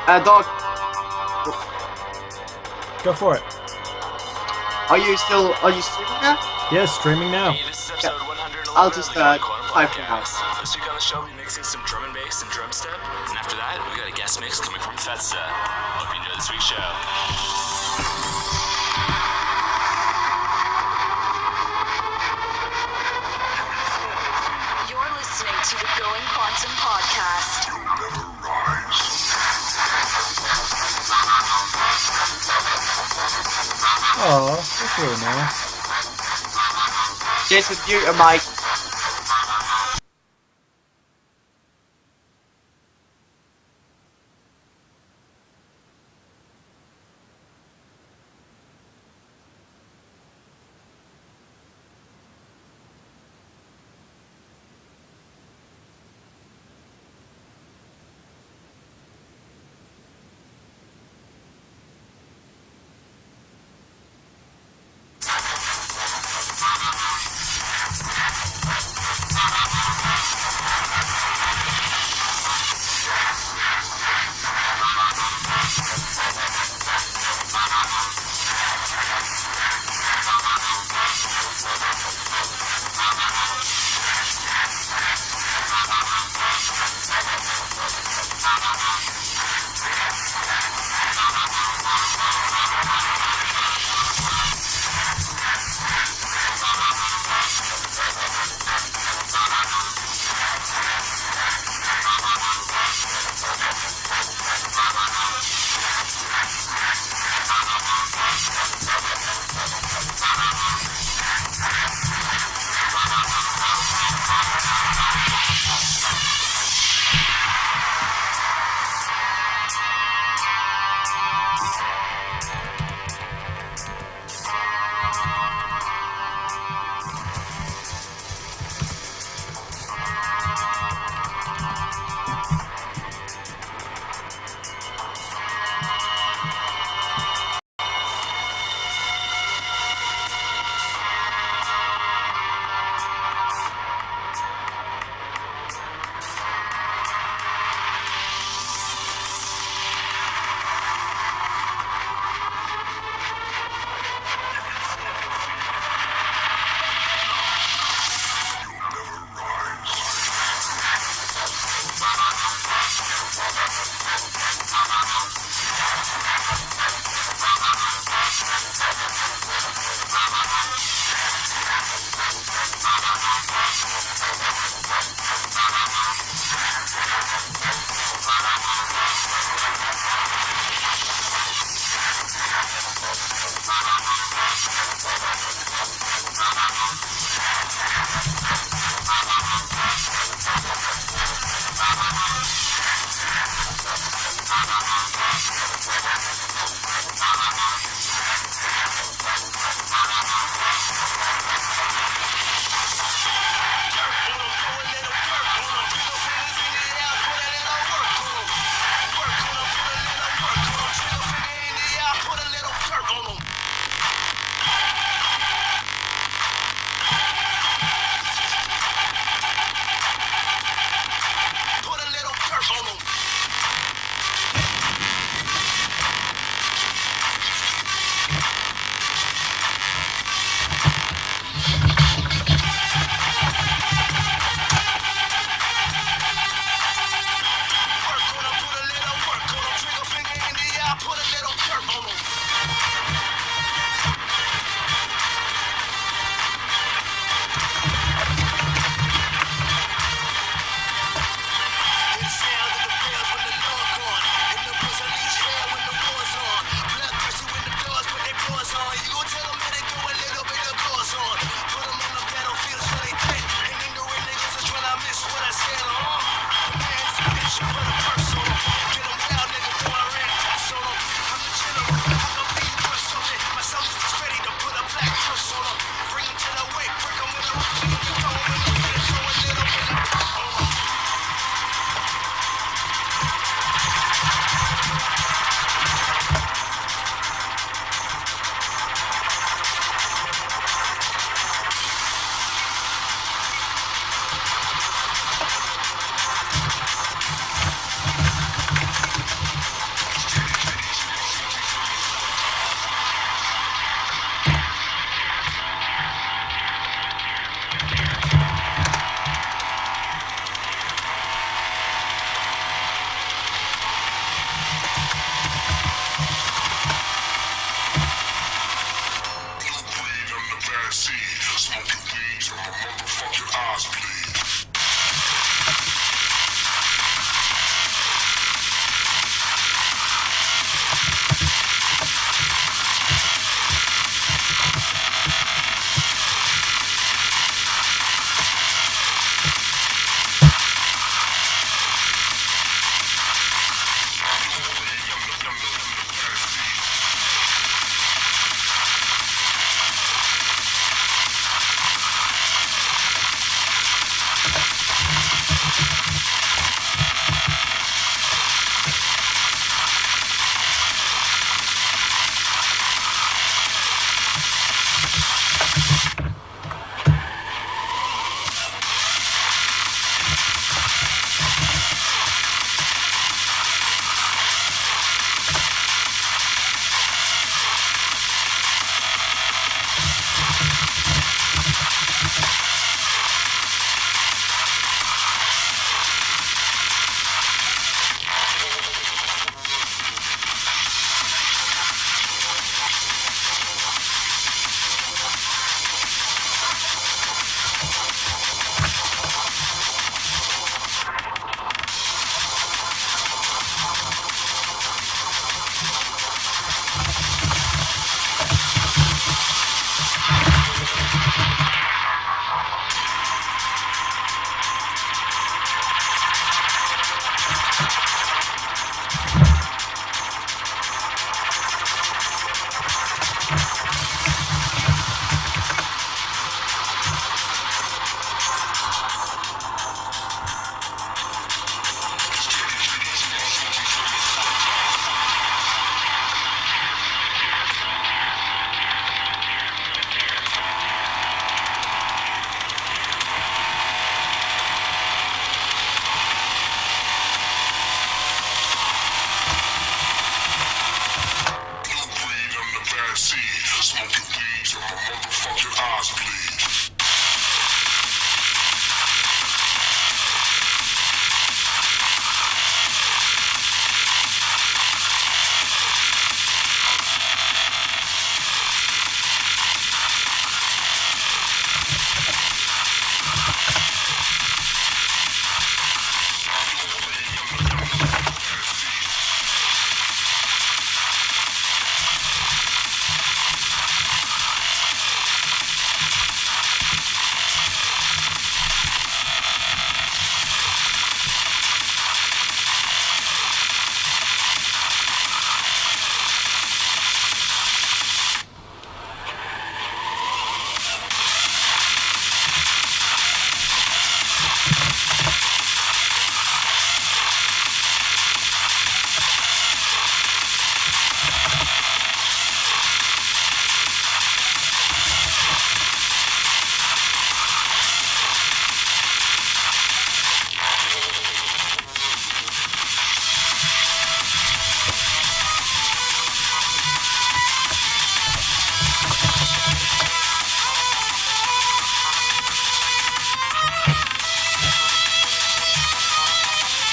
Dog, Go for it. are you streaming now? Yeah, streaming now. Hey, this is episode 111 I'll just, of the Golden Corner type it out. Podcast. This week on the show, we'll be mixing some drum and bass and drum step. And after that, we got a guest mix coming from Fetsa. Hope you enjoy this week's show. You're listening to the Going Quantum Podcast. Oh, that's really nice. Jason, mute your mic.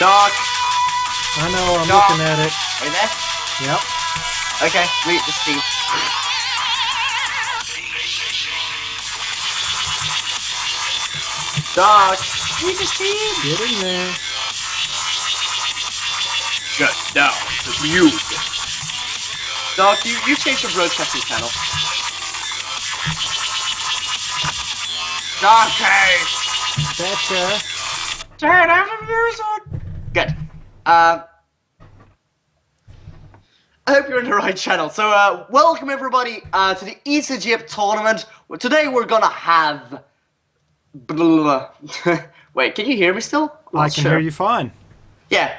Doc, I know, I'm Doc. looking at it. Are you there? Yep. Okay, read the Steve. Doc, read the Steve. Get in there. Shut down the music. Doc, you changed your broadcasting channel. Doc, hey! Better. Turn down the music! Good. I hope you're in the right channel. So, welcome everybody to the ESE tournament. Today we're gonna have... Wait, can you hear me still? I can hear you fine. Yeah.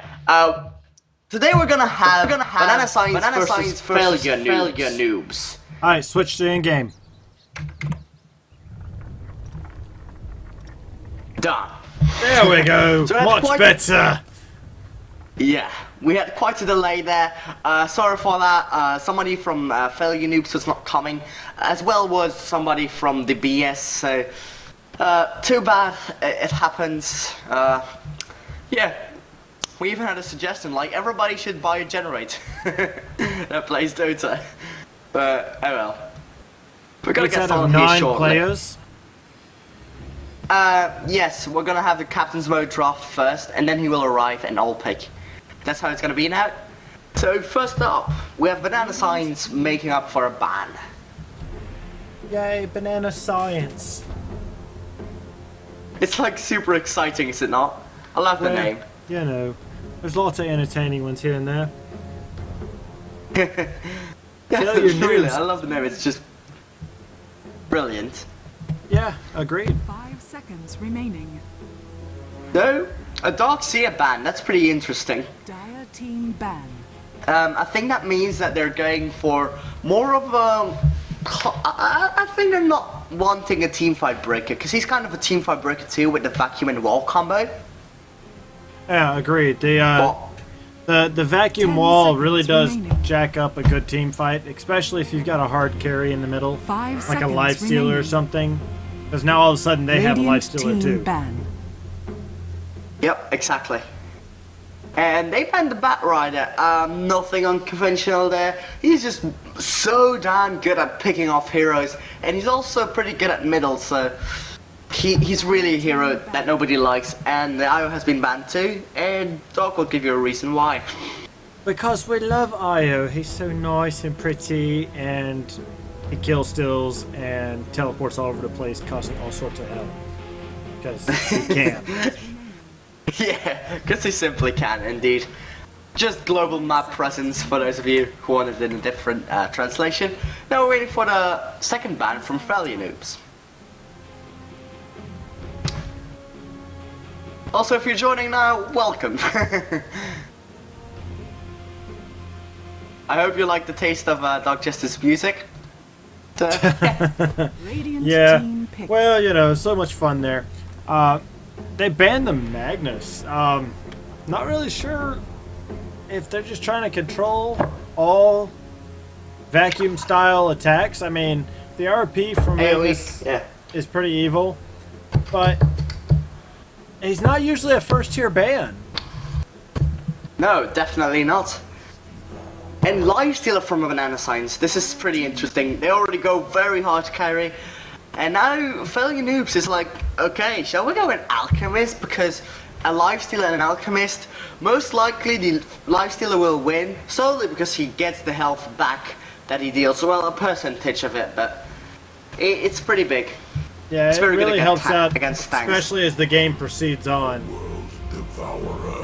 Today we're gonna have BananaScience versus failure noobs. Alright, switch to in-game. Done. There we go. So that's Much quite- better. Yeah, we had quite a delay there. Sorry for that. Somebody from failure noobs was not coming, as well was somebody from the BS. So, too bad. It happens. Yeah. We even had a suggestion, like, everybody should buy a generator that plays Dota. But, oh well. We're gonna It's get out of started here 9 shortly. players. Yes, we're gonna have the captain's mode draft first, and then he will arrive and I'll pick. That's how it's gonna be now. So, first up, we have BananaScience making up for a ban. Yay, BananaScience. It's like super exciting, is it not? I love the name. You know, there's lots of entertaining ones here and there. Yeah, your really, news. I love the name, it's just brilliant. Yeah, agreed. 5 seconds remaining. No, a Dark Seer ban, that's pretty interesting. Dire team ban. I think that means that they're going for more of a... I think they're not wanting a teamfight breaker, because he's kind of a teamfight breaker too with the vacuum and wall combo. Yeah, agreed. The vacuum 10 wall really does seconds remaining. jack up a good team fight, especially if you've got a hard carry in the middle, 5 like seconds a life stealer or remaining. something. Because now all of a sudden they have a life Radiant stealer team too. ban. Yep, exactly. And they banned the Bat Rider. Nothing unconventional there. He's just so darn good at picking off heroes, and he's also pretty good at middle, so he's really a hero that nobody likes. And the IO has been banned too, and Doc will give you a reason why. Because we love Io. He's so nice and pretty, and he kill steals and teleports all over the place, causing all sorts of hell. Because he can. Yeah, because he simply can, indeed. Just global map presence for those of you who wanted it in a different translation. Now we're waiting for the second ban from failure noobs. Also, if you're joining now, welcome. I hope you like the taste of Dark Justice music. Radiant Yeah. team pick. Well, you know, so much fun there. They banned the Magnus. Not really sure if they're just trying to control all vacuum style attacks. I mean, the RP from Magnus yeah. is pretty evil, but he's not usually a first tier ban. No, definitely not. And Lifestealer from BananaScience, this is pretty interesting. They already go very hard to carry. And now Failure Noobs is like, okay, shall we go with Alchemist? Because a Lifestealer and an Alchemist, most likely the Lifestealer will win, solely because he gets the health back that he deals. Well, a percentage of it, but it's pretty big. Yeah, It's it very good really against helps out, against tanks. especially as the game proceeds on.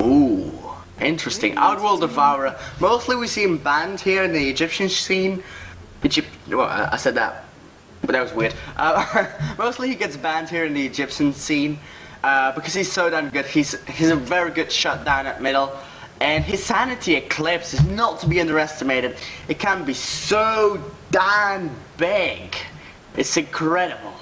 Ooh, interesting. Outworld Devourer. Mostly we see him banned here in the Egyptian scene. Well, I said that, but that was weird. Mostly he gets banned here in the Egyptian scene because he's so damn good. He's a very good shutdown at middle, and his Sanity Eclipse is not to be underestimated. It can be so damn big. It's incredible.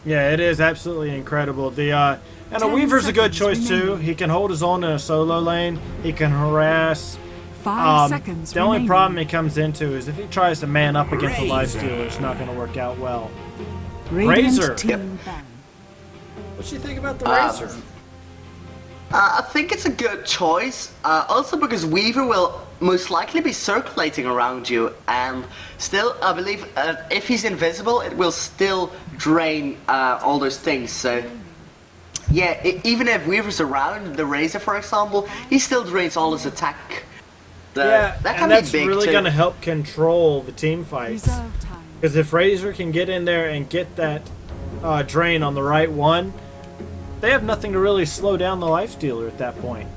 Yeah, it is absolutely incredible. And a 10 Weaver's a good seconds choice too. remaining. He can hold his own in a solo lane. He can harass. 5 seconds The only remaining. problem he comes into is if he tries to man up against a lifestealer, it's not going to work out well. Radiant Razor. team Yep. ban. What do you think about the Razor? I think it's a good choice. Also because Weaver will most likely be circulating around you, and still, I believe if he's invisible, it will still drain all those things. So, yeah, even if Weaver's around, the Razor, for example, he still drains all his attack. Yeah, that can and that's be big really too. going to help control the team fights. Reserve time. Because if Razor can get in there and get that drain on the right one, they have nothing to really slow down the lifestealer at that point.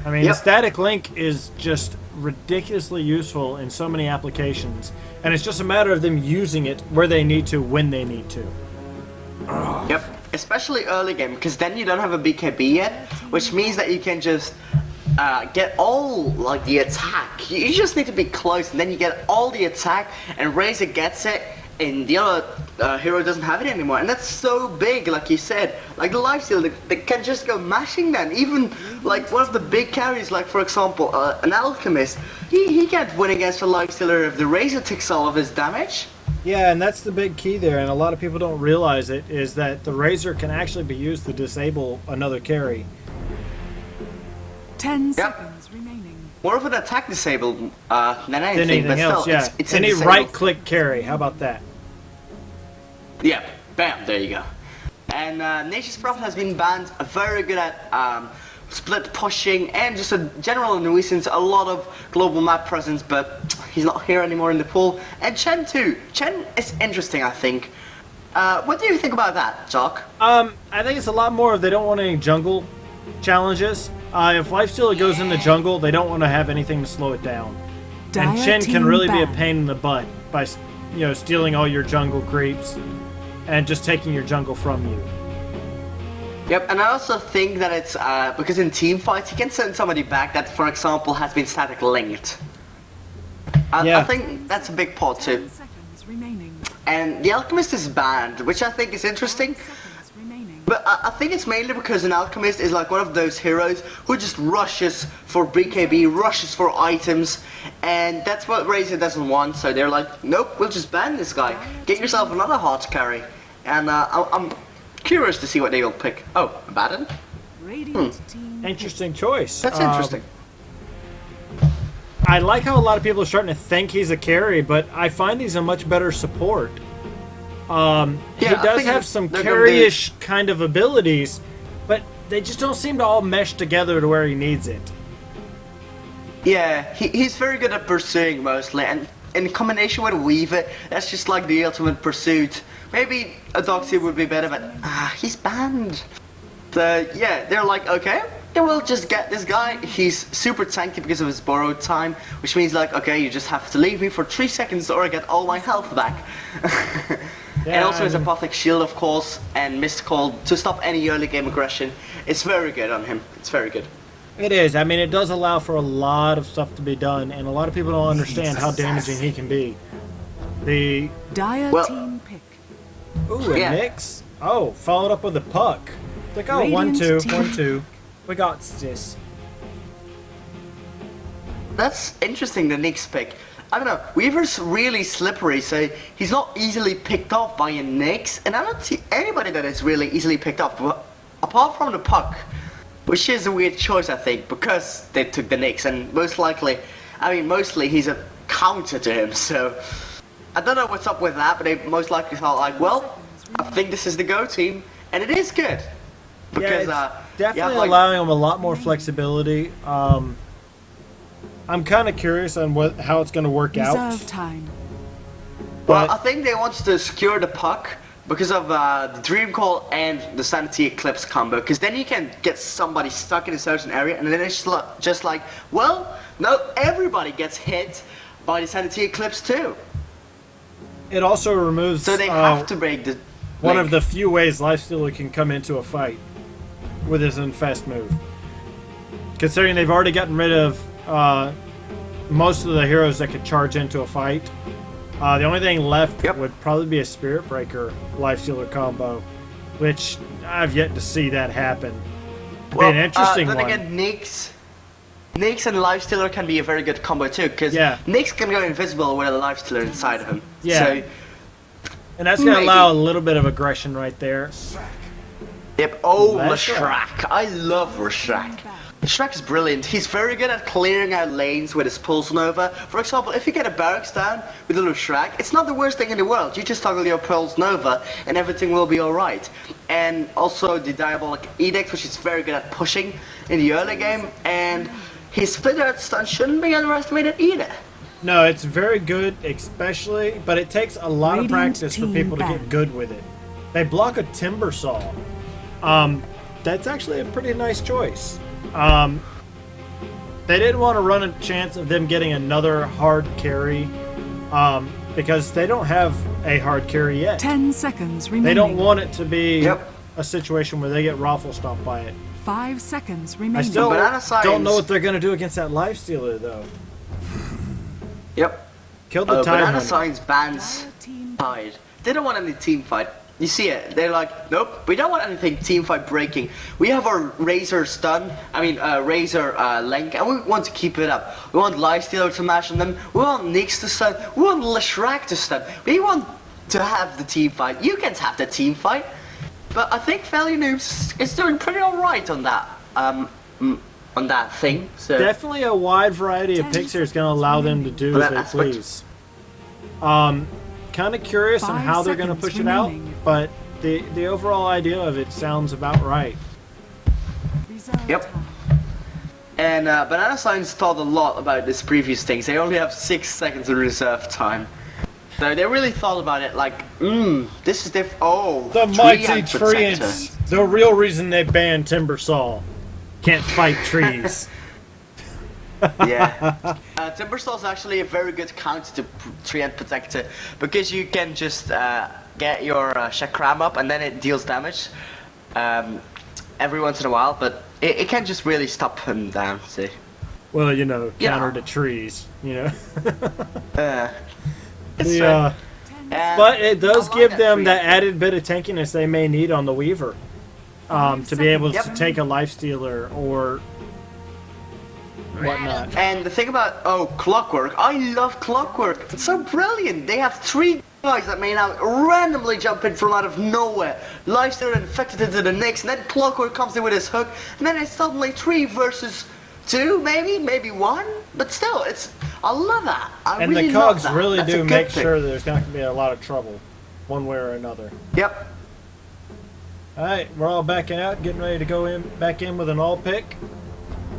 I mean, Yep. Static Link is just ridiculously useful in so many applications, and it's just a matter of them using it where they need to, when they need to. Yep, especially early game, because then you don't have a BKB yet, which means that you can just get all like the attack. You just need to be close, and then you get all the attack, and Razor gets it, and the other hero doesn't have it anymore. And that's so big, like you said. Like the lifesteal, they can just go mashing then. Even like one of the big carries, like for example, an Alchemist, he can't win against a lifestealer if the Razor takes all of his damage. Yeah, and that's the big key there, and a lot of people don't realize it, is that the Razor can actually be used to disable another carry. 10 seconds remaining. More of an attack disable than Than anything, anything but still, else, yeah. it's a Any disable. right-click carry, how about that? Yeah, bam, there you go. And Nature's Prophet has been banned, very good at split pushing and just a general nuisance, a lot of global map presence, but he's not here anymore in the pool. And Chen too. Chen is interesting, I think. What do you think about that, Jock? I think it's a lot more of they don't want any jungle challenges. If Lifestealer goes in the jungle, they don't want to have anything to slow it down. And Dire Chen can team really be a ban. pain in the butt by, stealing all your jungle creeps and just taking your jungle from you. Yep, and I also think that it's because in team fights you can send somebody back that, for example, has been static linked. I think that's a big part 10 too. seconds remaining. And the Alchemist is banned, which I think is interesting. 10 seconds remaining. But I think it's mainly because an Alchemist is like one of those heroes who just rushes for BKB, rushes for items, and that's what Razor doesn't want, so they're like, nope, we'll just ban this guy. Get yourself another hard carry. And I'm curious to see what they'll pick. Oh, Abaddon? Radiant team. Interesting choice. That's interesting. I like how a lot of people are starting to think he's a carry, but I find he's a much better support. He I does think have some they're gonna be- carry-ish kind of abilities, but they just don't seem to all mesh together to where he needs it. Yeah, he's very good at pursuing mostly, and in combination with Weaver, that's just like the ultimate pursuit. Maybe a Doxy would be better, but he's banned. So yeah, they're like, okay, then we'll just get this guy. He's super tanky because of his borrowed time, which means like, okay, you just have to leave me for 3 seconds or I get all my health back. Yeah, and also his I mean- Apothic Shield, of course, and Mist Call to stop any early game aggression. It's very good on him. It's very good. It is. I mean, it does allow for a lot of stuff to be done, and a lot of people don't understand how damaging he can be. The Dire Well- team pick. Ooh, a Yeah. Nyx. Oh, followed up with a puck. It's like, oh, 1-2, Radiant team. 1-2. We got this. That's interesting, the Nyx pick. I don't know, Weaver's really slippery, so he's not easily picked off by a Nyx, and I don't see anybody that is really easily picked off, apart from the puck, which is a weird choice, I think, because they took the Nyx, and mostly he's a counter to him, so I don't know what's up with that, but they most likely thought like, well, I think this is the go team, and it is good. Because, yeah, it's you have, definitely like- allowing him a lot more flexibility. I'm kind of curious on how it's going to work Reserve out. time. Well, But I think they want to secure the puck because of the Dream Call and the Sanity Eclipse combo, because then you can get somebody stuck in a certain area, and then it's just like, well, no, everybody gets hit by the Sanity Eclipse too. it also removes So they have to break the one link. of the few ways Lifestealer can come into a fight with his Infest move. Considering they've already gotten rid of most of the heroes that could charge into a fight, the only thing left Yep. would probably be a Spirit Breaker Lifestealer combo, which I've yet to see that happen. It'd be an interesting then one. again, Nyx and Lifestealer can be a very good combo too, because Yeah. Nyx can go invisible with a Lifestealer inside of him. Yeah. So, And that's going to Maybe. allow a little bit of aggression right there. Yep. Oh, Leshrac. Leshrac. I love Leshrac. Leshrac is brilliant. He's very good at clearing out lanes with his Pulse Nova. For example, if you get a barracks down with a Leshrac, it's not the worst thing in the world. You just toggle your Pulse Nova and everything will be alright. And also the Diabolic Edict, which is very good at pushing in the early game. And his split out stun shouldn't be underestimated either. No, it's very good, especially, but it takes a lot of Radiant practice for team people to get banned. good with it. They block a Timber Saw. That's actually a pretty nice choice. They didn't want to run a chance of them getting another hard carry, because they don't have a hard carry yet. 10 seconds remaining. They don't want it to be Yep. a situation where they get raffle stomped by it. 5 seconds I remaining. still BananaScience. don't know what they're going to do against that Lifestealer, though. Yep. Killed the Tide Hunter. BananaScience bans Team Tide. They don't want any team fight. You see it. They're like, nope, we don't want anything team fight breaking. We have our Razor stun, Razor link, and we want to keep it up. We want Lifestealer to mash on them. We want Nyx to stun. We want Leshrac to stun. We want to have the team fight. You can have the team fight. But I think failurenoobs is doing pretty alright on that. On that thing. So Definitely a wide variety of picks here is going to allow them to do Well, as they that's what- please. Kind of curious on 5 how they're going to seconds push it out, remaining. but the overall idea of it sounds about right. Reserve Yep. time. And BananaScience thought a lot about this previous things. They only have 6 seconds of reserve time. So they really thought about it like, this is The tree mighty and protector. treants, the real reason they banned Timber Saw. Can't fight trees. Yeah. Timbersaw is actually a very good counter to Tree and Protector because you can just get your Chakram up and then it deals damage every once in a while, but it can just really stop him down, see. Well, you know, Yeah. counter to trees, you know. It's The, but it does I like give that them tree. that added bit of tankiness they may need on the Weaver. To be able to Yep. take a Lifestealer or whatnot. And the thing about Clockwork, I love Clockwork. It's so brilliant. They have 3 guys that may now randomly jump in from out of nowhere. Lifestealer infected into the Nyx, and then Clockwork comes in with his hook, and then it's suddenly 3 versus 2, maybe 1. But still, I love that. I And really the love cogs that. really That's a do good make thing. sure that there's not going to be a lot of trouble, one way or another. Yep. Alright, we're all backing out, getting ready to go back in with an all pick.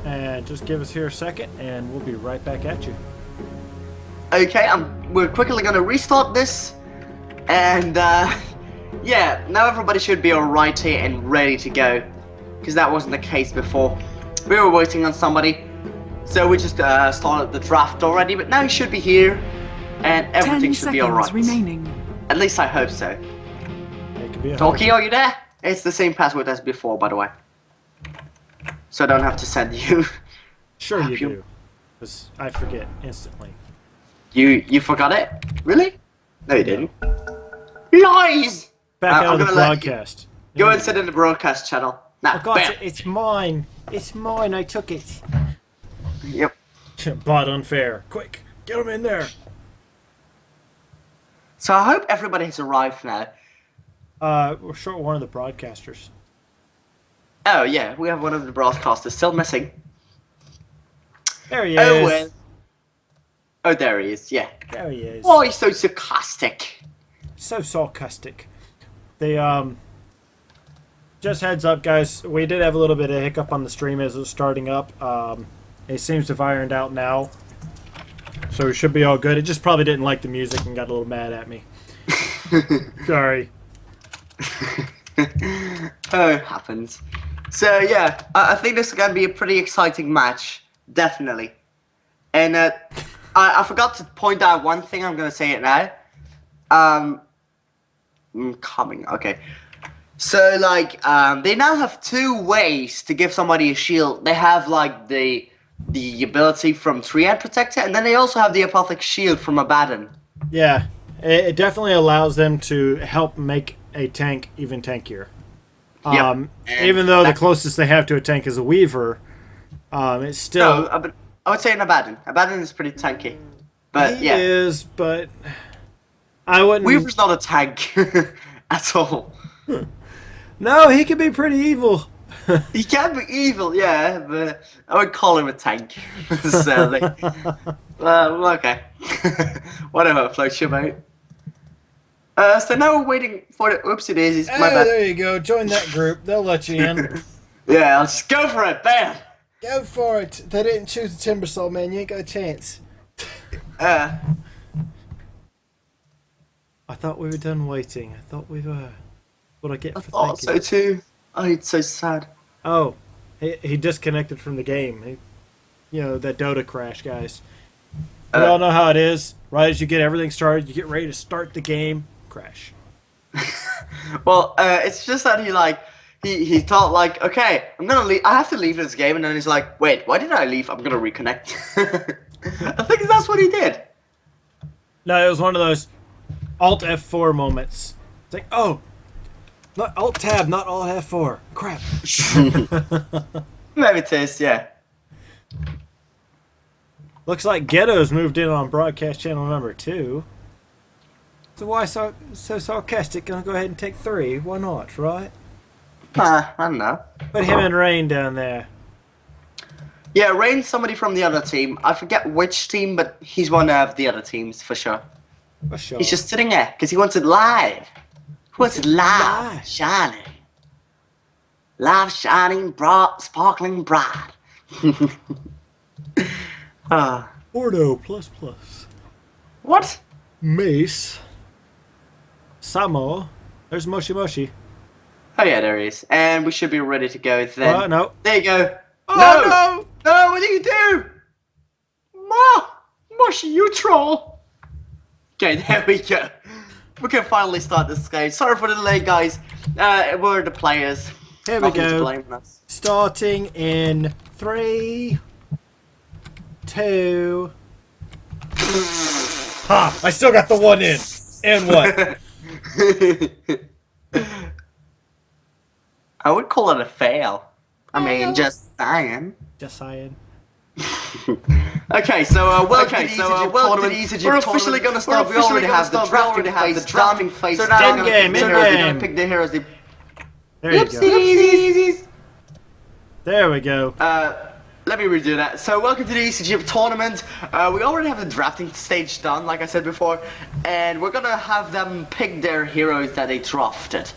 And just give us here a second, and we'll be right back at you. Okay, we're quickly gonna restart this, and yeah, now everybody should be alright here and ready to go, because that wasn't the case before. We were waiting on somebody, so we just started the draft already, but now he should be here, and 10 everything should be seconds alright. remaining. At least I hope so. It could be a Talkie, are you there? It's the same password as before, by the way. So I don't have to send you. Sure you you- do. Because I forget instantly. You forgot it? Really? No, you didn't. Lies! Back I'm out of the gonna let you- broadcast. Go and sit in the broadcast channel. Now, Oh God, bam. it's mine. It's mine. I took it. Yep. Bought unfair. Quick, get him in there. So I hope everybody has arrived now. We're short one of the broadcasters. Oh yeah, we have one of the broadcasters still missing. There he Oh is. well. Oh, there he is. Yeah. There he is. Why so sarcastic? So sarcastic. They just heads up, guys. We did have a little bit of hiccup on the stream as it was starting up. It seems to have ironed out now, so it should be all good. It just probably didn't like the music and got a little mad at me. Sorry. Oh, it happens. So yeah, I think this is gonna be a pretty exciting match, definitely. And I forgot to point out one thing. I'm gonna say it now. Coming. Okay. So like, they now have 2 ways to give somebody a shield. They have like the ability from Triad Protector, and then they also have the Apothic Shield from Abaddon. Yeah, it definitely allows them to help make a tank even tankier. Yep. And Even though the that- closest they have to a tank is a Weaver, it's still... No, I would say an Abaddon. Abaddon is pretty tanky. But He yeah, is, but I wouldn't... Weaver's not a tank at all. No, he can be pretty evil. He can be evil, yeah, but I would call him a tank. Sadly. Well, okay. Whatever floats your boat. So now we're waiting for the oopsie daisies. My bad. There you go. Join that group. They'll let you in. Yeah, I'll just go for it. Bam. Go for it. They didn't choose the Timber Soul, man. You ain't got a chance. Uh, I thought we were done waiting. I thought we were. What I get I for thought thinking. so too. Oh, it's so sad. Oh, he disconnected from the game. You know, that Dota crash, guys. We all know how it is. Right as you get everything started, you get ready to start the game, crash. Well, it's just that he thought like, okay, I'm gonna leave. I have to leave this game, and then he's like, wait, why did I leave? I'm gonna reconnect. I think that's what he did. No, it was one of those Alt F4 moments. It's like, oh, not Alt Tab, not Alt F4. Crap. Maybe it is, yeah. Looks like Ghetto's moved in on broadcast channel number 2. So why so sarcastic? Gonna go ahead and take 3. Why not, right? I don't know. Put him and Rain down there. Yeah, Rain's somebody from the other team. I forget which team, but he's one of the other teams for sure. For sure. He's just sitting there because he wants it live. He wants it live, live. shining. Live, shining, bright, sparkling bright. Ordo plus plus. What? Mace. Samo. There's Moshi Moshi. Oh yeah, there he is. And we should be ready to go then. Oh, no. There you go. Oh, no! No, what do you do? Mushy, you troll! Okay, there we go. We can finally start this game. Sorry for the delay, guys. We're the players. Here we Nothing to go. blame us. Starting in 3, 2. Ha! I still got the 1 in. And what? I would call it a fail. I mean, just saying. Just saying. Okay, so welcome to the ESE We're officially going to start. We already have the drafting phase. So now In-game. they're going to pick the heroes. There you go. Oopsies. There we go. Let me redo that. So welcome to the ESE tournament. We already have the drafting stage done, like I said before, and we're gonna have them pick their heroes that they drafted.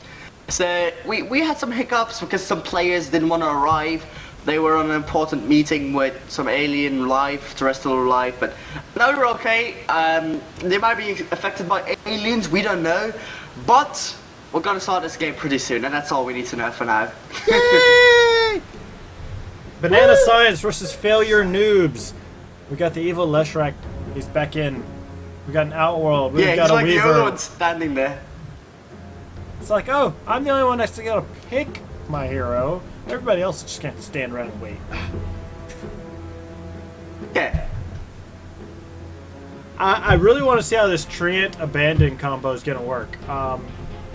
So we had some hiccups because some players didn't want to arrive. They were on an important meeting with some alien life, terrestrial life, but now we're okay. They might be affected by aliens, we don't know, but we're gonna start this game pretty soon, and that's all we need to know for now. Yay! BananaScience versus failurenoobs. We got the evil Leshrak. He's back in. We got an Outworld. We've Yeah, got he's a like the only Weaver. one standing there. It's like, oh, I'm the only one that's gonna pick my hero. Everybody else just can't stand around and wait. Yeah. I really want to see how this Treant Abandon combo is gonna work.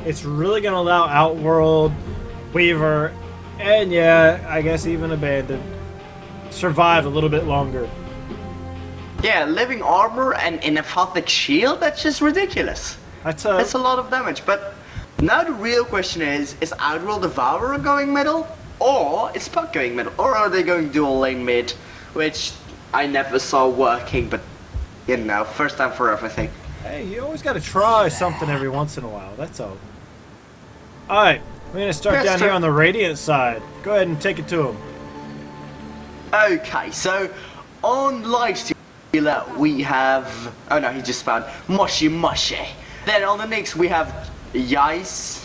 It's really gonna allow Outworld, Weaver, and yeah, I guess even Abandon survive a little bit longer. Yeah, living armor and an apothic shield, that's just ridiculous. That's a lot of damage, but now the real question is Outworld Devourer going middle? Or is Puck going middle? Or are they going dual lane mid? Which I never saw working, but you know, first time for everything. Hey, you always got to try something every once in a while, that's all. Alright, we're going to start down here on the Radiant side. Go ahead and take it to him. Okay, so on Lifestealer we have... Oh no, he just found Mushy Mushy. Then on the next we have Wise?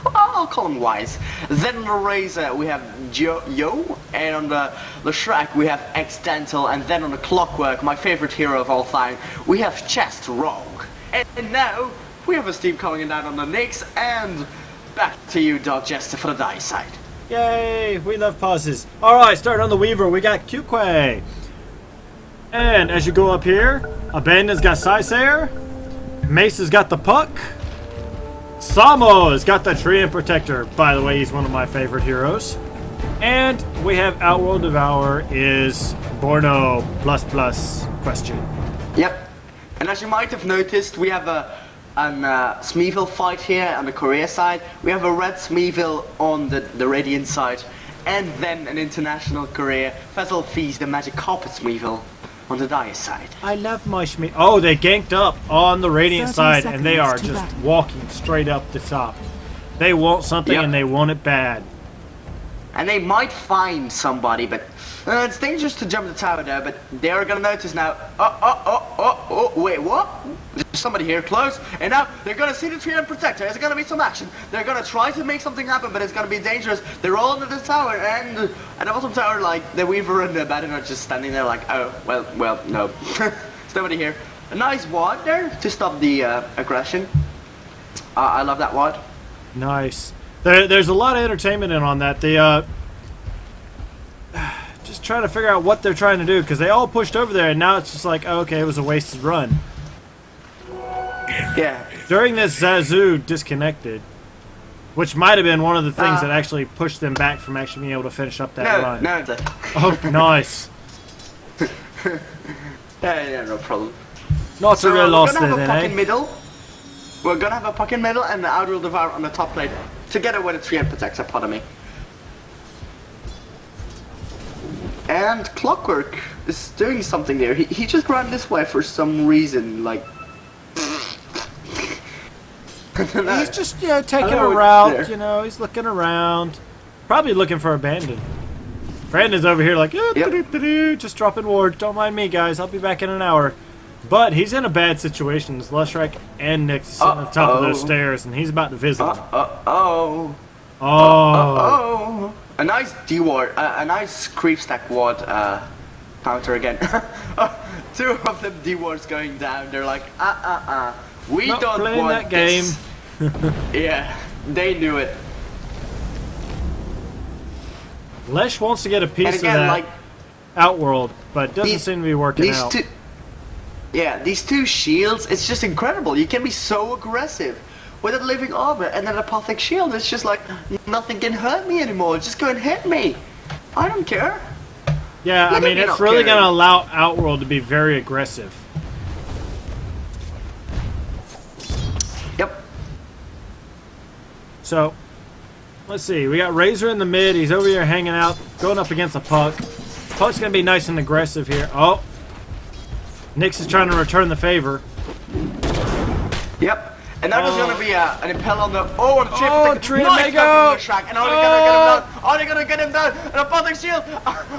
I'll call him Wise. Then on the Razor we have Yo, and on the Shrek we have Accidental, and then on the Clockwork, my favorite hero of all time, we have Chest Rogue. And now we have a Steve coming in down on the Nyx, and back to you, Dog Jester, for the dice side. Yay, we love pauses. Alright, starting on the Weaver, we got Qquay. And as you go up here, Abandon's got Scyther, Mace has got the Puck, Samo has got the Treant Protector. By the way, he's one of my favorite heroes. And we have Outworld Devourer is Borno ++ question. Yep. And as you might have noticed, we have a Smeeville fight here on the Korea side. We have a red Smeeville on the Radiant side. And then an international Korea. Vessel feeds the magic carpet Smeeville on the Dire side. I love my Shmi. Oh, they ganked up on the Radiant 30 side, and they are seconds to just battle. walking straight up the top. They want something, Yep. and they want it bad. And they might find somebody, but it's dangerous to jump the tower there, but they are gonna notice now. Oh, wait, what? There's somebody here close, and now they're gonna see the tree and protector. There's gonna be some action. They're gonna try to make something happen, but it's gonna be dangerous. They're all under the tower, and at the bottom tower, like, the Weaver and the Baron are just standing there like, oh, well, no. There's nobody here. A nice ward there to stop the aggression. I love that ward. Nice. There's a lot of entertainment in on that. They just trying to figure out what they're trying to do, because they all pushed over there, and now it's just like, oh, okay, it was a wasted run. Yeah. During this, Zazu disconnected, which might have been one of the things that actually pushed them back from actually being able to finish up that run. No. Oh, nice. Yeah, no problem. Not so real loss we're gonna there, have a then, puck in eh? middle. We're gonna have a puck in middle and the Outrule Devour on the top plate, together with a tree and protector, pardon me. And Clockwork is doing something there. He just ran this way for some reason, like. I don't know. He's just, taking I a know route, it's there. he's looking around. Probably looking for a Brandon. Brandon's over here like, just dropping ward. Don't mind me, guys. I'll be back in an hour. But he's in a bad situation. It's Leshrac and Nyx sitting at the top of those stairs, and he's about to visit them. Oh. A nice D ward, a nice creep stack ward counter again. Two of them D wards going down. They're like, we Not don't playing want that game. this. Yeah, they knew it. Lesh wants to get a piece And again, of that like Outworld, but it doesn't seem to be working these out. these two shields, it's just incredible. You can be so aggressive with a living armor and an apothic shield. It's just like, nothing can hurt me anymore. Just go and hit me. I don't care. Yeah, I Look at mean, me it's not really caring. going to allow Outworld to be very aggressive. Yep. So, let's see. We got Razor in the mid. He's over here hanging out, going up against a Puck. Puck's going to be nice and aggressive here. Oh. Nyx is trying to return the favor. Yep. And that was gonna be an impel on the on the trip. Oh, Tree nice Mega! back from the track, and are they gonna get him down? Are they gonna get him down? An apothic shield,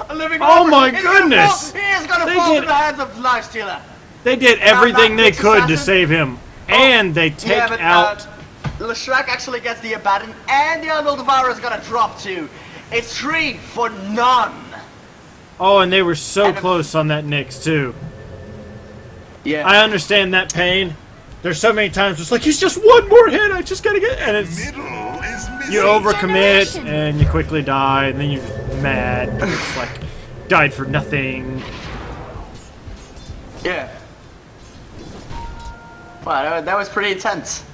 a living Oh armor. my He's goodness! He is gonna They fall did- in the hands of Lifestealer. They did everything they Nyx could to assassin. save him. And they take Yeah, but out... Leshrac actually gets the Abaddon, and the Arnold Devour is gonna drop too. It's 3 for none. Oh, and they were so And- close on that Nyx, too. Yeah. I understand that pain. There's so many times it's like, he's just one more hit, I just gotta get... And it's... You overcommit, and you quickly die, and then you're mad. It's like, died for nothing. Yeah. Wow, that was pretty intense.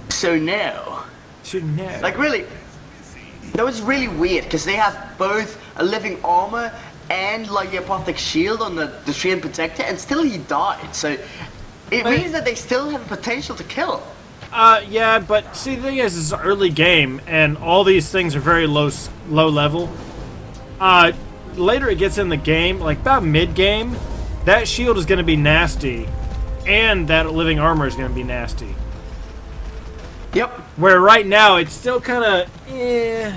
So now, Should know. like really, that was really weird because they have both a living armor and like the apothic shield on the tree and protector, and still he died. So it means that they still have potential to kill. Yeah, but see, the thing is, it's an early game, and all these things are very low level. Later it gets in the game, like about mid-game, that shield is going to be nasty, and that living armor is going to be nasty. Yep. Where right now, it's still kind of, you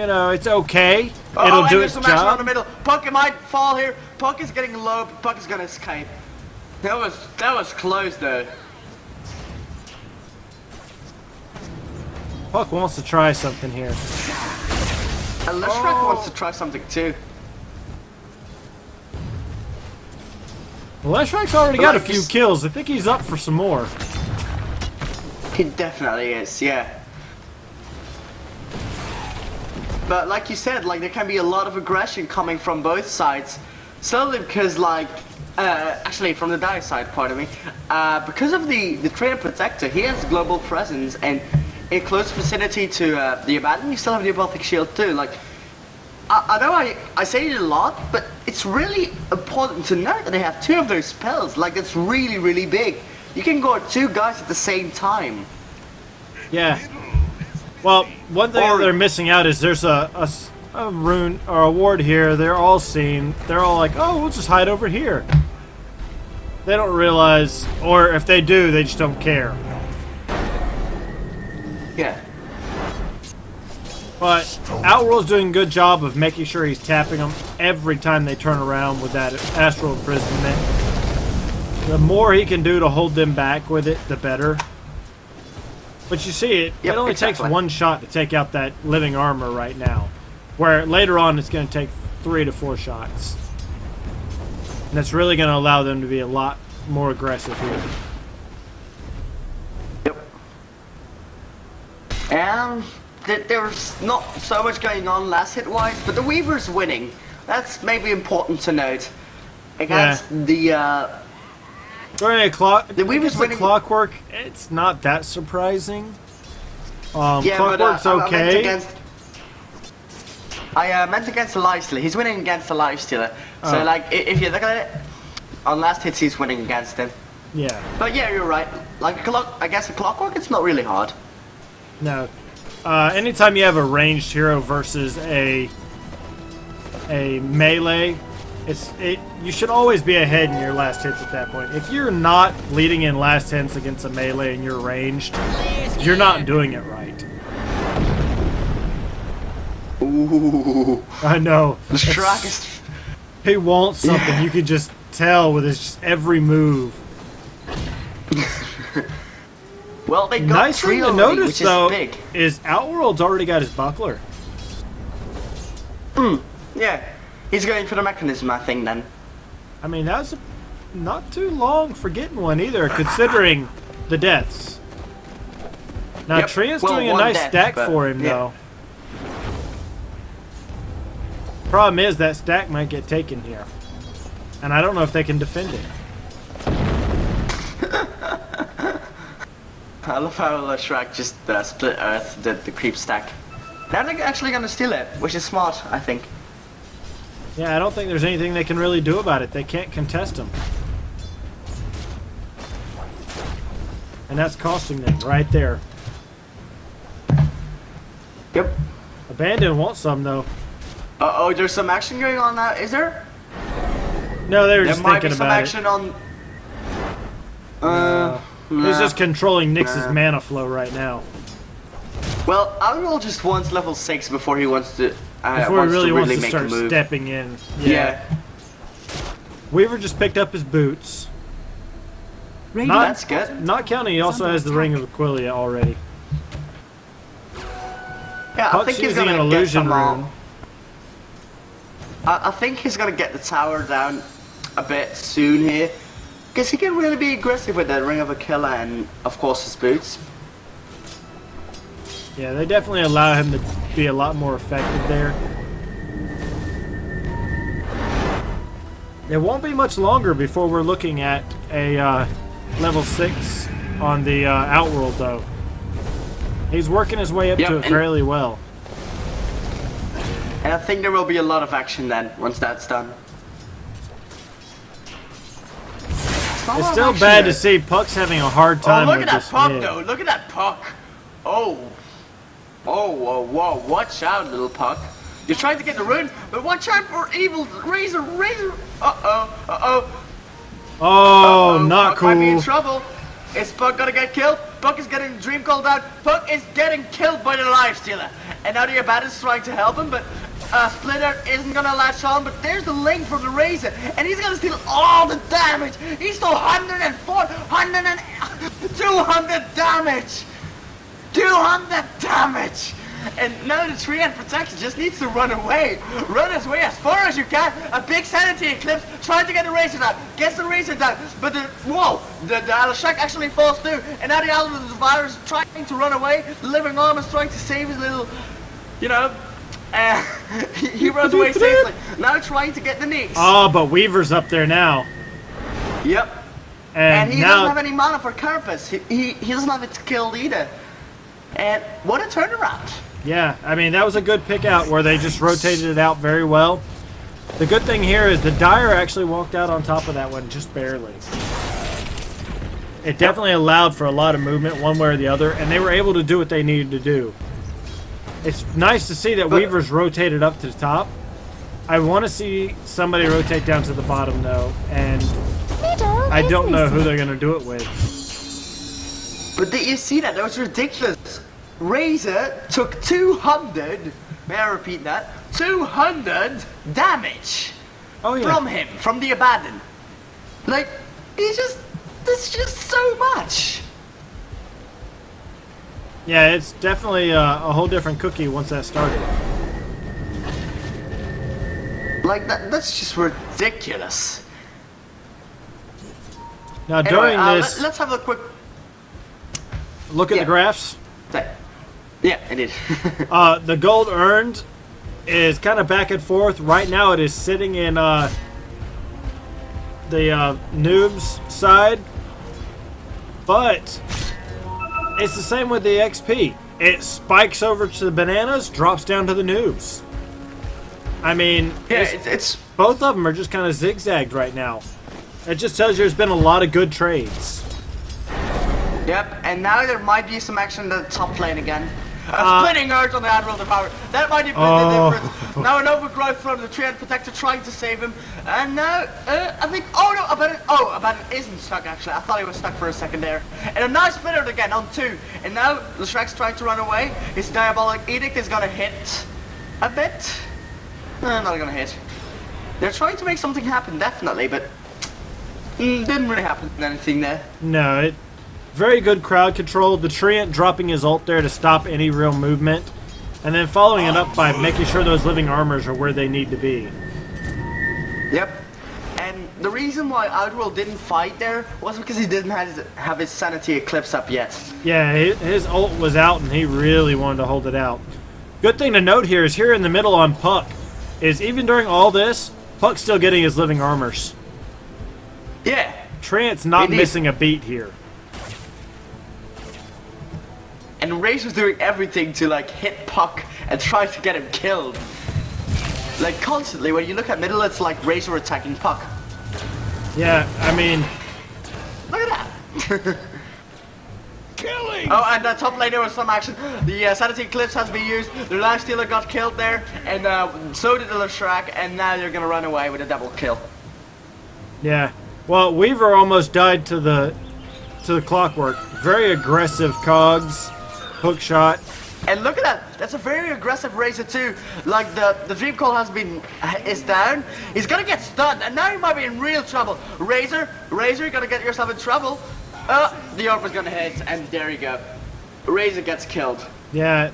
know, it's okay. It'll and do there's its some action on the job. middle. Puck might fall here. Puck is getting low. But Puck is gonna escape. That was close though. Puck wants to try something here. And Leshrac wants to try something too. Well, Leshrac's already got a Like few this- kills. I think he's up for some more. He definitely is, yeah. But like you said, like there can be a lot of aggression coming from both sides. Solely because like, actually from the Dire side, pardon me. Because of the Train Protector, he has global presence, and in close vicinity to the Abaddon, you still have the Apothic Shield too. Like, I know I say it a lot, but it's really important to note that they have two of those spells. Like, that's really, really big. You can guard 2 guys at the same time. Yeah. Well, one thing Or- they're missing out is there's a rune or a ward here. They're all seeing. They're all like, oh, we'll just hide over here. They don't realize, or if they do, they just don't care. Yeah. But Outworld's doing a good job of making sure he's tapping them every time they turn around with that astral imprisonment. The more he can do to hold them back with it, the better. But you see it, Yep, it only exactly. takes 1 shot to take out that living armor right now. Where later on it's going to take 3 to 4 shots. And that's really going to allow them to be a lot more aggressive here. Yep. And there's not so much going on last hit-wise, but the Weaver's winning. That's maybe important to note. Against During a clock, The Weaver's against the winning- Clockwork, it's not that surprising. yeah, Clockwork's but, okay. I meant against the Lifestealer. He's winning against the Lifestealer. So, Oh. like, if you look at it, on last hits, he's winning against him. Yeah, But yeah, you're right. Like, I guess a Clockwork, it's not really hard. no. Anytime you have a ranged hero versus a melee, you should always be ahead in your last hits at that point. If you're not leading in last hits against a melee and you're ranged, you're not doing it right. Ooh. I know. The Shrek is... He wants something. You could just tell with his just every move. Well, they got Nice 3 thing to already, notice, which is though, big. is Outworld's already got his buckler. Yeah. He's going for the mechanism, I think, then. I mean, that's not too long for getting one either, considering the deaths. Now, Yep. Tria's Well, doing a one nice death, stack but, for him, yeah. though. Problem is, that stack might get taken here. And I don't know if they can defend it. I love how Shrek just split Earth, the creep stack. Now they're actually gonna steal it, which is smart, I think. Yeah, I don't think there's anything they can really do about it. They can't contest them. And that's costing them right there. Yep. Abandon wants some, though. Uh-oh, there's some action going on now, is there? No, they were There just might be thinking some about action it. on... He's just controlling Nyx's Nah. mana flow right now. Well, Algol just wants level 6 before he wants to... Before he really wants to make start a move. stepping in. Yeah. Weaver just picked up his boots. Radiant That's good. Not counting, he also has the Ring of Aquilia already. Yeah, I Puck's think he's using gonna an get illusion some, rune. I think he's gonna get the tower down a bit soon here. Because he can really be aggressive with that Ring of Aquila and, of course, his boots. Yeah, they definitely allow him to be a lot more effective there. It won't be much longer before we're looking at a level 6 on the Outworld, though. He's working his way up Yep, to it and- fairly well. And I think there will be a lot of action then, once that's done. It's still bad to see Puck's having a hard Oh, time look with at that this puck, mid. though. Look at that puck. Oh. Oh, whoa, whoa. Watch out, little puck. You're trying to get the rune, but watch out for evil Razor. Uh-oh, uh-oh. Oh, Uh-oh, not Puck might be in cool. trouble. Is Puck gonna get killed? Puck is getting Dream called out. Puck is getting killed by the Lifestealer. And now the Abaddon is trying to help him, but Splitter isn't gonna latch on. But there's the link from the Razor, and he's gonna steal all the damage. He's still 104, 200 damage. 200 damage. And now the tree and protector just needs to run away. Run his way as far as you can. A big sanity eclipse trying to get the Razor down. Gets the Razor down. But the Alashak actually falls through. And now the Alashak virus is trying to run away. The living arm is trying to save his little, you know, he runs away safely. Now trying to get the Nyx. Oh, but Weaver's up there now. Yep. And, And he now doesn't have any mana for Carapace. He doesn't have it killed either. And what a turnaround. yeah, I mean, that was a good pick out where they just rotated it out very well. The good thing here is the Dire actually walked out on top of that one just barely. It definitely allowed for a lot of movement one way or the other, and they were able to do what they needed to do. It's nice to see that Weaver's rotated up to the top. I want to see somebody rotate down to the bottom, though, and I don't know who they're going to do it with. But did you see that? That was ridiculous. Razor took 200, may I repeat that? 200 damage from him, from the Abaddon. Like, it's just so much. Yeah, it's definitely a whole different cookie once that started. Like, that's just ridiculous. Now, during this... Let's have a quick... Look at the graphs. Yeah, I did. The gold earned is kind of back and forth. Right now it is sitting in the noobs side. But it's the same with the XP. It spikes over to the bananas, drops down to the noobs. I mean, yeah, it's both of them are just kind of zigzagged right now. It just tells you there's been a lot of good trades. Yep, and now there might be some action in the top lane again. A splitting urge on the Admiral Devourer. That might be the difference. Now an overgrowth from the Treant Protector trying to save him. And now, I think, Abaddon isn't stuck actually. I thought he was stuck for a second there. And a nice splitter again on 2. And now Leshrek's trying to run away. His Diabolic Edict is gonna hit a bit. No, not gonna hit. They're trying to make something happen, definitely, but didn't really happen anything there. No, very good crowd control. The Treant dropping his ult there to stop any real movement. And then following it up by making sure those living armors are where they need to be. Yep. And the reason why Outworld didn't fight there was because he didn't have his Sanity Eclipse up yet. Yeah, his ult was out and he really wanted to hold it out. Good thing to note here is here in the middle on Puck is even during all this, Puck's still getting his living armors. Yeah. Treant's not missing a beat here. And Razor's doing everything to like hit Puck and try to get him killed. Like constantly, when you look at middle, it's like Razor attacking Puck. Yeah, I mean... Look at that! Killing! Oh, and the top lane there was some action. The Sanity Eclipse has been used. The Lifestealer got killed there, and so did the Leshrac, and now they're gonna run away with a double kill. Yeah. Well, Weaver almost died to the clockwork. Very aggressive cogs. Hook shot. And look at that. That's a very aggressive Razor too. Like the Dream Call is down. He's gonna get stunned, and now he might be in real trouble. Razor, you're gonna get yourself in trouble. The orb is gonna hit, and there you go. Razor gets killed. Yeah.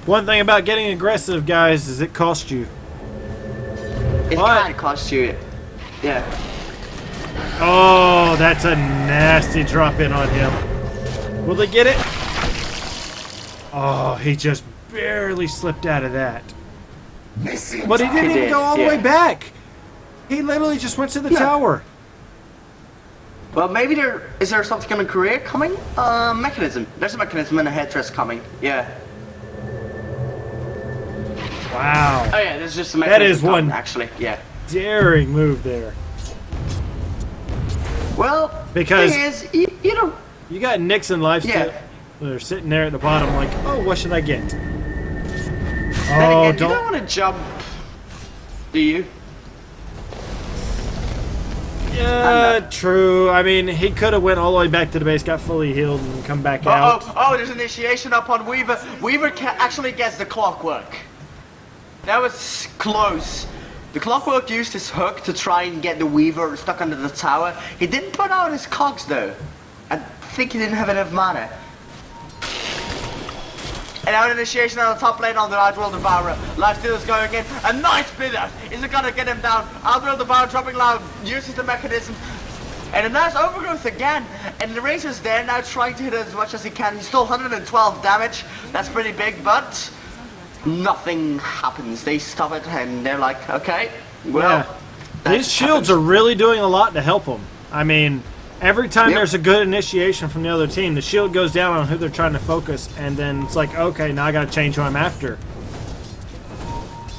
One thing about getting aggressive, guys, is it costs you. It kind of costs you. Yeah. Oh, that's a nasty drop in on him. Will they get it? Oh, he just barely slipped out of that. But he didn't even go all the way back. He literally just went to the tower. Well, maybe is there something in the career coming? Mechanism. There's a mechanism and a headdress coming. Yeah. Wow. Oh yeah, there's just a mechanism. That is one actually. Yeah. Daring move there. Well, because thing is, you got Nixon lifesteal. Yeah. They're sitting there at the bottom like, oh, what should I get? Oh, you don't want to jump, do you? Yeah, true. I mean, he could have went all the way back to the base, got fully healed, and come back out. Oh, there's initiation up on Weaver. Weaver actually gets the clockwork. That was close. The clockwork used his hook to try and get the Weaver stuck under the tower. He didn't put out his cogs though. I think he didn't have enough mana. And now an initiation on the top lane on the Outworld Devourer. Lifesteal is going in. A nice bit out. Is it gonna get him down? Outworld Devourer dropping loud. Uses the mechanism. And a nice overgrowth again. And the Razor's there now trying to hit as much as he can. He's still 112 damage. That's pretty big, but nothing happens. They stop it and they're like, okay, well. Yeah. These shields are really doing a lot to help them. I mean, every time there's a good initiation from the other team, the shield goes down on who they're trying to focus, and then it's like, okay, now I gotta change who I'm after.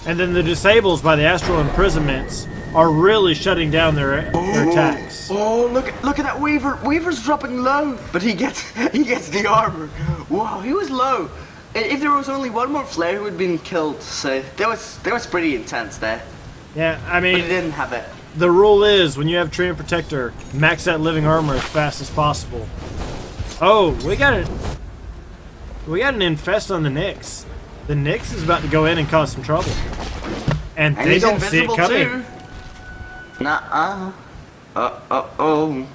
And then the disables by the astral imprisonments are really shutting down their attacks. Oh, look at that Weaver. Weaver's dropping low, but he gets the armor. Wow, he was low. If there was only one more flare, he would have been killed. So that was pretty intense there. Yeah, I But he mean, didn't have it. the rule is when you have Treant Protector, max that living armor as fast as possible. Oh, we got an infest on the Nyx. The Nyx is about to go in and cause some trouble. And they he's don't see it invisible coming. too. Nuh-uh. Uh-oh.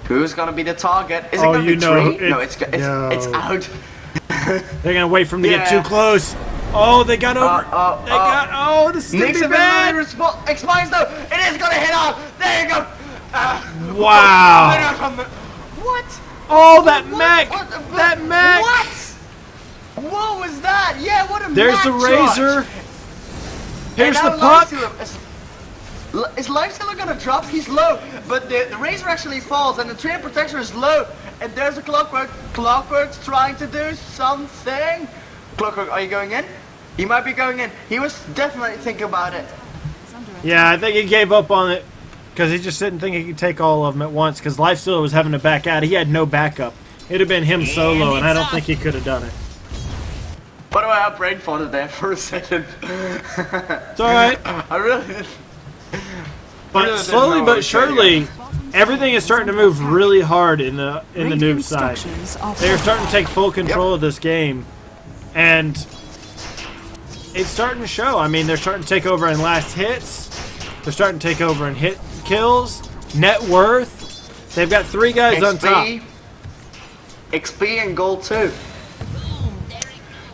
Who's gonna be the target? Is it Oh, gonna you be know, Tree? No, it's no. out. They're gonna wait for him to get Yeah. too close. Oh, they got over. Oh, this is gonna Nick's be bad. expires though. It is gonna hit on. There you go. Wow. What? Oh, that What? mech. What? That mech. What? What was that? Yeah, what a There's mech the charge. razor. Here's And the now puck. Is Lifestealer gonna drop? He's low, but the razor actually falls, and the Treant Protector is low. And there's a Clockwork. Clockwork's trying to do something. Clockwork, are you going in? He might be going in. He was definitely thinking about it. Yeah, I think he gave up on it because he just didn't think he could take all of them at once. Because Lifestealer was having to back out. He had no backup. It'd have been him solo, and I don't think he could have done it. By the way, I brain farted there for a second. It's all right. I really didn't. But didn't slowly know what but was going surely, everything is starting to move really hard in the noob side. Structures are They're starting to take full control of this game, and it's starting to show. I mean, they're starting to take over in last hits. They're starting to take over in hit kills, net worth. They've got 3 guys on top. XP and gold too.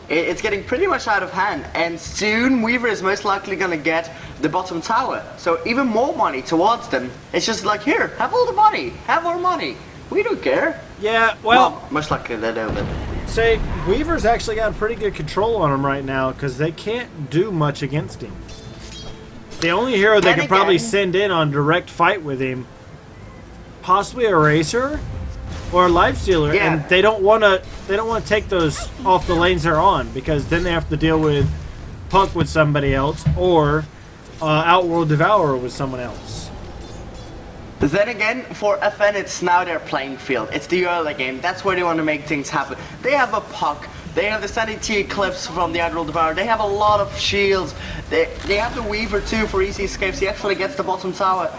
It's getting pretty much out of hand, and soon Weaver is most likely gonna get the bottom tower. So even more money towards them. It's just like, here, have all the money, have our money. We don't care. Yeah, well, Most likely they don't. But say Weaver's actually got pretty good control on him right now because they can't do much against him. The only hero they And could probably again- send in on direct fight with him, possibly a Racer or a Lifestealer, Yeah. and they don't want to take those off the lanes they're on because then they have to deal with Puck with somebody else or Outworld Devourer with someone else. then again, for FN, it's now their playing field. It's the early game. That's where they want to make things happen. They have a puck. They have the Sanity Eclipse from the Admiral Devourer. They have a lot of shields. They have the Weaver too for easy escapes. He actually gets the bottom tower.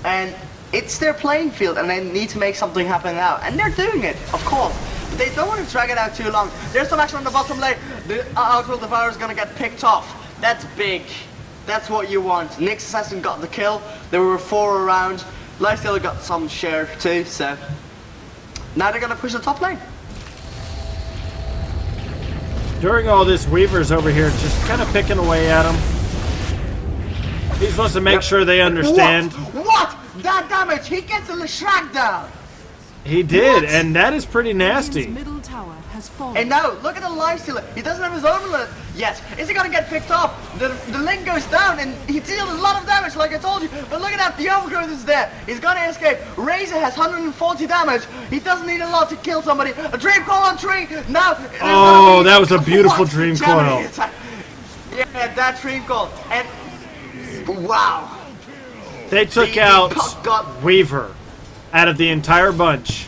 And it's their playing field, and they need to make something happen now. And they're doing it, of course. But they don't want to drag it out too long. There's some action on the bottom lane. The Admiral Devourer is going to get picked off. That's big. That's what you want. Nyx hasn't got the kill. There were 4 around. Lifestealer got some share too, so now they're gonna push the top lane. During all this, Weaver's over here just kind of picking away at him. He supposed to make sure they understand. What? That damage! He gets a Leshrac down! He did, What? and that is pretty nasty. middle tower has fallen. And now, look at the Lifestealer. He doesn't have his armor yet. Is he gonna get picked off? The link goes down and he deals a lot of damage, like I told you. But look at that, the overgrowth is there. He's gonna escape. Razor has 140 damage. He doesn't need a lot to kill somebody. A dream coil on Tree. Now. there's Oh, gonna be- that was a beautiful What? dream Jamming coil. attack. Yeah, that dream coil. And wow. They took The out puck got- Weaver out of the entire bunch.